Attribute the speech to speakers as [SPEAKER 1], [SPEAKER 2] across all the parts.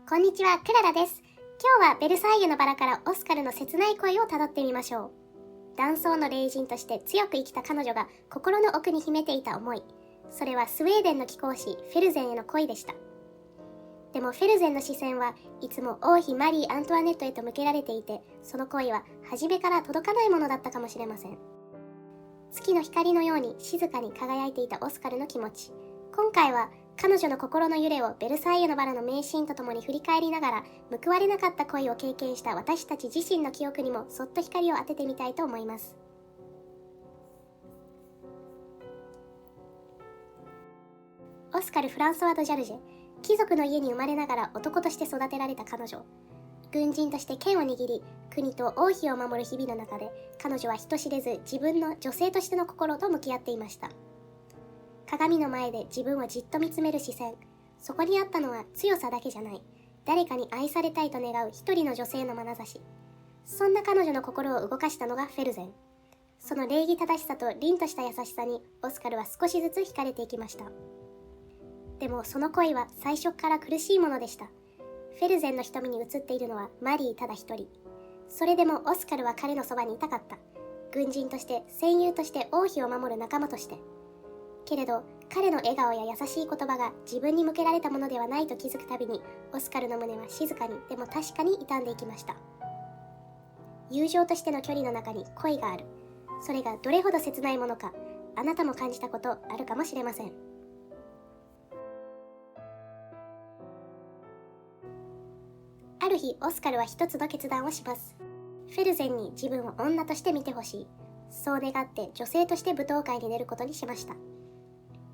[SPEAKER 1] こんにちは、クララです。今日はベルサイユのバラからオスカルの切ない恋をたどってみましょう。男装の霊人として強く生きた彼女が心の奥に秘めていた思い。それはスウェーデンの貴公子フェルゼンへの恋でした。でもフェルゼンの視線はいつも王妃マリー・アントワネットへと向けられていて、その恋は初めから届かないものだったかもしれません。月の光のように静かに輝いていたオスカルの気持ち。今回は彼女の心の揺れをベルサイユのバラの名シーンとともに振り返りながら、報われなかった恋を経験した私たち自身の記憶にもそっと光を当ててみたいと思います。オスカル・フランソワ・ド・ジャルジェ、貴族の家に生まれながら男として育てられた彼女。軍人として剣を握り、国と王妃を守る日々の中で、彼女は人知れず自分の女性としての心と向き合っていました。鏡の前で自分をじっと見つめる視線。そこにあったのは強さだけじゃない、誰かに愛されたいと願う一人の女性の眼差し。そんな彼女の心を動かしたのがフェルゼン。その礼儀正しさと凛とした優しさにオスカルは少しずつ惹かれていきました。でもその恋は最初から苦しいものでした。フェルゼンの瞳に映っているのはマリーただ一人。それでもオスカルは彼のそばにいたかった。軍人として、戦友として、王妃を守る仲間として。けれど彼の笑顔や優しい言葉が自分に向けられたものではないと気づくたびに、オスカルの胸は静かにでも確かに傷んでいきました。友情としての距離の中に恋がある。それがどれほど切ないものか、あなたも感じたことあるかもしれません。ある日、オスカルは一つの決断をします。フェルゼンに自分を女として見てほしい。そう願って女性として舞踏会に出ることにしました。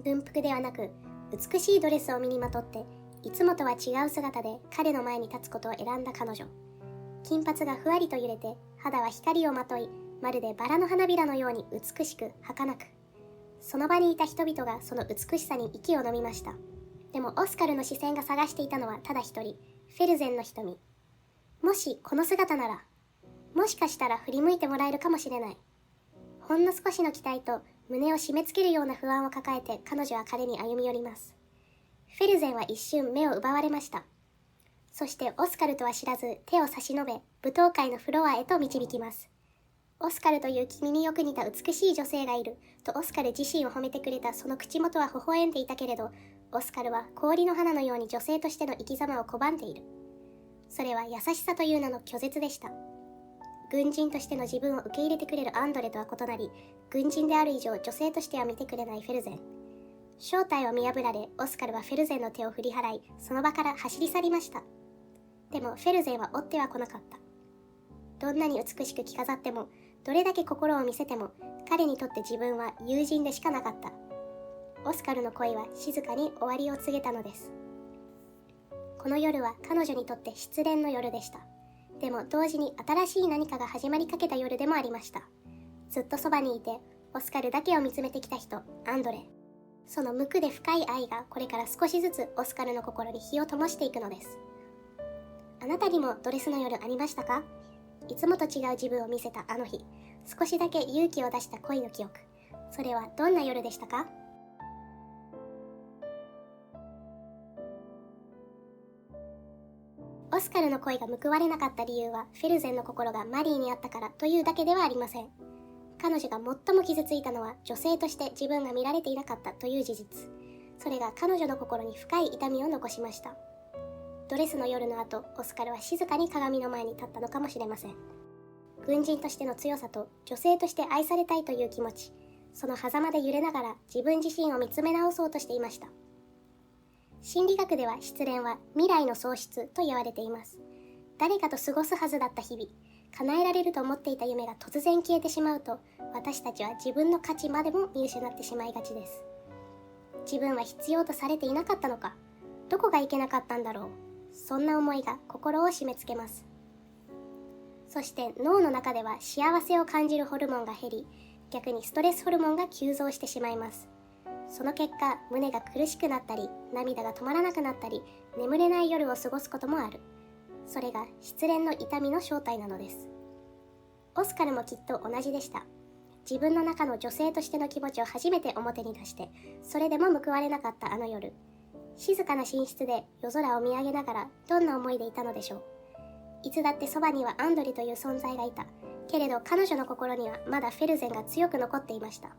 [SPEAKER 1] 軍服ではなく、美しいドレスを身にまとって、いつもとは違う姿で彼の前に立つことを選んだ彼女。金髪がふわりと揺れて、肌は光をまとい、まるでバラの花びらのように美しく儚く。その場にいた人々がその美しさに息を飲みました。でもオスカルの視線が探していたのはただ一人、フェルゼンの瞳。もしこの姿なら、もしかしたら振り向いてもらえるかもしれない。ほんの少しの期待と胸を締め付けるような不安を抱えて彼女は彼に歩み寄ります。フェルゼンは一瞬目を奪われました。そしてオスカルとは知らず手を差し伸べ、舞踏会のフロアへと導きます。オスカルという君によく似た美しい女性がいるとオスカル自身を褒めてくれたその口元は微笑んでいたけれど、オスカルは氷の花のように女性としての生き様を拒んでいる。それは優しさという名の拒絶でした。軍人としての自分を受け入れてくれるアンドレとは異なり、軍人である以上女性としては見てくれないフェルゼン。正体を見破られ、オスカルはフェルゼンの手を振り払い、その場から走り去りました。でもフェルゼンは追っては来なかった。どんなに美しく着飾っても、どれだけ心を見せても、彼にとって自分は友人でしかなかった。オスカルの恋は静かに終わりを告げたのです。この夜は彼女にとって失恋の夜でした。でも同時に新しい何かが始まりかけた夜でもありました。ずっとそばにいて、オスカルだけを見つめてきた人、アンドレ。その無垢で深い愛がこれから少しずつオスカルの心に火を灯していくのです。あなたにもドレスの夜ありましたか？いつもと違う自分を見せたあの日、少しだけ勇気を出した恋の記憶。それはどんな夜でしたか？オスカルの恋が報われなかった理由は、フェルゼンの心がマリーにあったからというだけではありません。彼女が最も傷ついたのは、女性として自分が見られていなかったという事実。それが彼女の心に深い痛みを残しました。ドレスの夜の後、オスカルは静かに鏡の前に立ったのかもしれません。軍人としての強さと、女性として愛されたいという気持ち、その狭間で揺れながら自分自身を見つめ直そうとしていました。心理学では失恋は未来の喪失と言われています。誰かと過ごすはずだった日々、叶えられると思っていた夢が突然消えてしまうと、私たちは自分の価値までも見失ってしまいがちです。自分は必要とされていなかったのか、どこがいけなかったんだろう。そんな思いが心を締め付けます。そして脳の中では幸せを感じるホルモンが減り、逆にストレスホルモンが急増してしまいます。その結果、胸が苦しくなったり、涙が止まらなくなったり、眠れない夜を過ごすこともある。それが失恋の痛みの正体なのです。オスカルもきっと同じでした。自分の中の女性としての気持ちを初めて表に出して、それでも報われなかったあの夜。静かな寝室で夜空を見上げながらどんな思いでいたのでしょう。いつだってそばにはアンドレという存在がいた。けれど彼女の心にはまだフェルゼンが強く残っていました。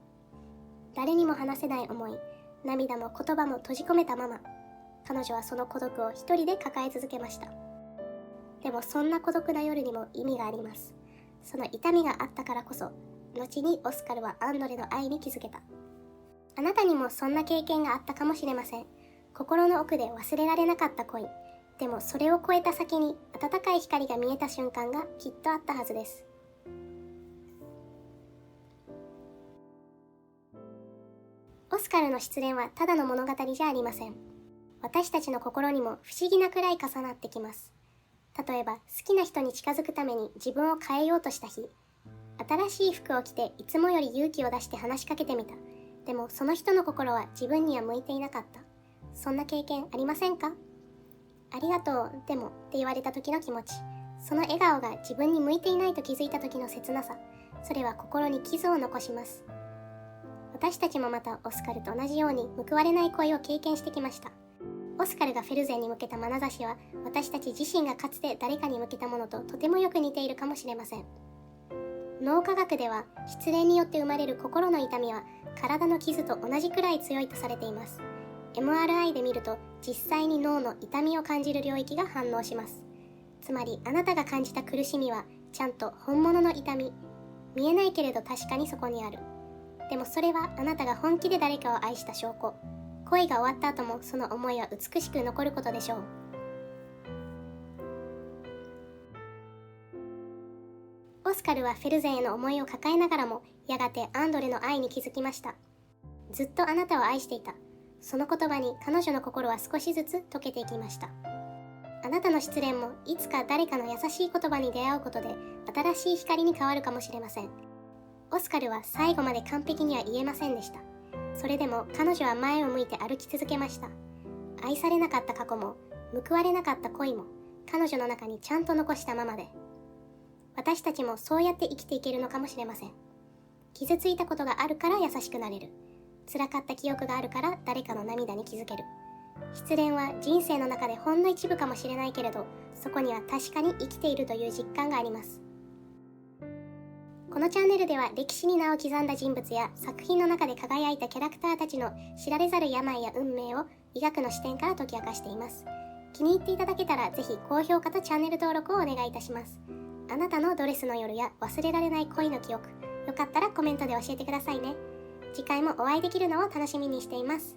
[SPEAKER 1] 誰にも話せない思い、涙も言葉も閉じ込めたまま、彼女はその孤独を一人で抱え続けました。でもそんな孤独な夜にも意味があります。その痛みがあったからこそ、後にオスカルはアンドレの愛に気づけた。あなたにもそんな経験があったかもしれません。心の奥で忘れられなかった恋。でもそれを超えた先に温かい光が見えた瞬間がきっとあったはずです。オスカルの失恋はただの物語じゃありません。私たちの心にも不思議なくらい重なってきます。例えば、好きな人に近づくために自分を変えようとした日、新しい服を着ていつもより勇気を出して話しかけてみた。でもその人の心は自分には向いていなかった。そんな経験ありませんか？ありがとう、でもって言われた時の気持ち、その笑顔が自分に向いていないと気づいた時の切なさ、それは心に傷を残します。私たちもまたオスカルと同じように報われない恋を経験してきました。オスカルがフェルゼンに向けた眼差しは、私たち自身がかつて誰かに向けたものととてもよく似ているかもしれません。脳科学では、失恋によって生まれる心の痛みは、体の傷と同じくらい強いとされています。MRI で見ると、実際に脳の痛みを感じる領域が反応します。つまり、あなたが感じた苦しみは、ちゃんと本物の痛み。見えないけれど確かにそこにある。でもそれはあなたが本気で誰かを愛した証拠。恋が終わった後もその思いは美しく残ることでしょう。オスカルはフェルゼンへの思いを抱えながらも、やがてアンドレの愛に気づきました。ずっとあなたを愛していた。その言葉に彼女の心は少しずつ溶けていきました。あなたの失恋もいつか誰かの優しい言葉に出会うことで新しい光に変わるかもしれません。オスカルは最後まで完璧には言えませんでした。それでも彼女は前を向いて歩き続けました。愛されなかった過去も報われなかった恋も彼女の中にちゃんと残したままで、私たちもそうやって生きていけるのかもしれません。傷ついたことがあるから優しくなれる。辛かった記憶があるから誰かの涙に気づける。失恋は人生の中でほんの一部かもしれないけれど、そこには確かに生きているという実感があります。このチャンネルでは歴史に名を刻んだ人物や作品の中で輝いたキャラクターたちの知られざる病や運命を医学の視点から解き明かしています。気に入っていただけたらぜひ高評価とチャンネル登録をお願いいたします。あなたのドレスの夜や忘れられない恋の記憶、よかったらコメントで教えてくださいね。次回もお会いできるのを楽しみにしています。